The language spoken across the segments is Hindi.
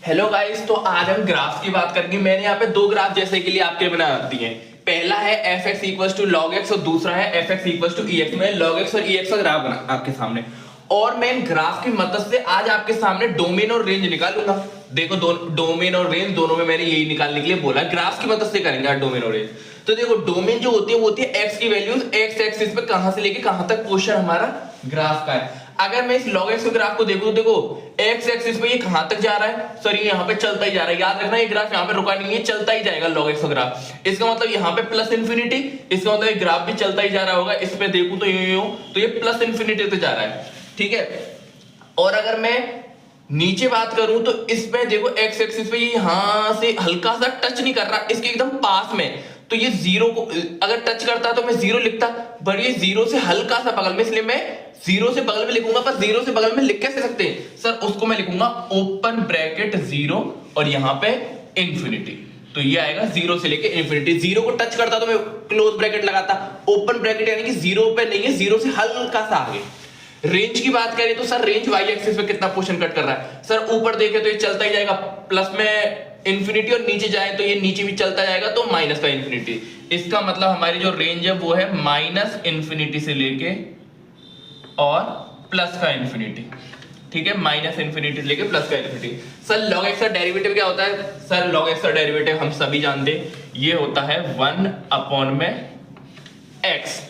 हेलो गाइस, तो आज हम ग्राफ की बात करेंगे। मैंने यहाँ पे दो ग्राफ जैसे के लिए आपके लिए बना दिए हैं। पहला है F X equal to log X और दूसरा है F X equal to E X. मैं लॉग एक्स और ई एक्स का ग्राफ बना आपके सामने, और मैं इन ग्राफ की मदद से आज आपके सामने डोमेन और रेंज निकालूंगा। देखो, डोमेन और रेंज दोनों में मैंने यही निकालने के लिए बोला, ग्राफ की मदद से करेंगे आज डोमेन और रेंज। तो देखो, डोमेन जो होती है वो होती है एक्स की वैल्यूज एक्स एक्सिस पे कहां से लेके कहां तक पोर्शन हमारा ग्राफ का है। अगर मैं इस log x के ग्राफ को देखूं तो देखो, x एक्सिस पे ये कहां तक जा रहा है, सर ये यहाँ पे चलता ही जा रहा है। याद रखना, ये ग्राफ यहाँ पे रुका नहीं है, चलता ही जाएगा log x का ग्राफ। इसका मतलब यहाँ पे प्लस इन्फिनिटी, इसका मतलब ये ग्राफ भी चलता ही जा रहा होगा। इस पे देखूं तो ये प्लस इन्फिनिटी पे जा रहा है, ठीक है। और अगर मैं नीचे बात करूं तो इसमें देखो, x एक्सिस पे ये यहां से हल्का सा टच नहीं कर रहा, इसके एकदम पास में। तो ये जीरो को अगर टच करता तो मैं जीरो लिखता, पर ये जीरो से हल्का सा बगल में, इसलिए मैं जीरो से बगल में लिखूंगा। पर जीरो से बगल में लिख कैसे सकते हैं सर, उसको मैं लिखूंगा ओपन ब्रैकेट जीरो और यहां पे इंफिनिटी। तो ये आएगा जीरो से लेके इंफिनिटी। जीरो को टच करता तो मैं क्लोज ब्रैकेट लगाता, ओपन ब्रैकेट यानी कि जीरो पे नहीं है, जीरो से हल्का सा आगे। रेंज की बात करें तो सर, रेंज वाई एक्सिस पे कितना पोर्शन कट कर रहा है सर, ऊपर देखे तो ये चलता ही जाएगा प्लस में इंफिनिटी, और नीचे जाए तो ये नीचे भी चलता जाएगा तो माइनस का इंफिनिटी। इसका मतलब हमारी जो रेंज है वो है माइनस इंफिनिटी से लेके और प्लस का इंफिनिटी, ठीक है। माइनस इंफिनिटी से लेके प्लस का इंफिनिटी। सर लॉग एक्स का डेरिवेटिव क्या होता है? सर लॉग एक्स का डेरिवेटिव हम सभी जानते हैं, ये होता है 1 अपॉन में एक्स,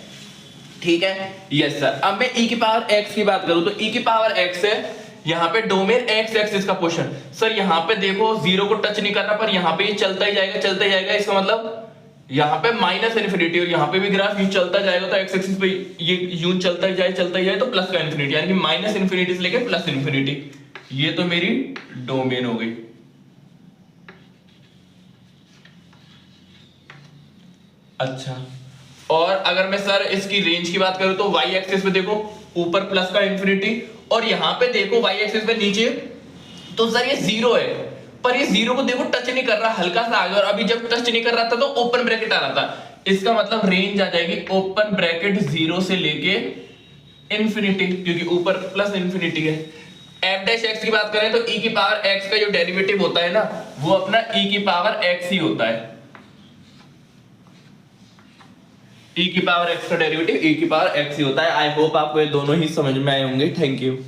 ठीक है। Yes sir. अब मैं e की पावर x की बात करूं तो e की पावर x है यहाँ पे डोमेन x एक्सिस का पोर्शन। सर यहाँ पे देखो, जीरो को टच नहीं कर रहा, पर यहाँ पे ये चलता ही जाएगा, चलता ही जाएगा। इसका मतलब यहाँ पे माइनस इन्फिनिटी, और यहाँ पे भी ग्राफ यूं चलता जाएगा, तो x एक्सिस पे ये यूं चलता ही जाए तो प्लस का इन्फिनिटी, यानी कि माइनस इन्फिनिटी से लेके प्लस इन्फिनिटी। ये तो मेरी डोमेन हो गई। अच्छा, और अगर मैं सर इसकी रेंज की बात करूं तो y एक्सिस पे देखो ऊपर प्लस का इंफिनिटी, और यहां पे देखो y एक्सिस पे नीचे, तो सर ये जीरो है, पर ये जीरो को देखो टच नहीं कर रहा, हल्का सा आगे। और अभी जब टच नहीं कर रहा था तो ओपन ब्रैकेट आ रहा था, इसका मतलब रेंज आ जाएगी ओपन ब्रैकेट जीरो से लेके इंफिनिटी, क्योंकि ऊपर प्लस इंफिनिटी है। एफ डैश एक्स की बात करें तो e की पावर x का जो डेरिवेटिव होता है ना, वो अपना e की पावर x ही होता है। e की पावर x का डेरिवेटिव e की पावर x ही होता है। आई होप आपको ये दोनों ही समझ में आए होंगे। Thank you.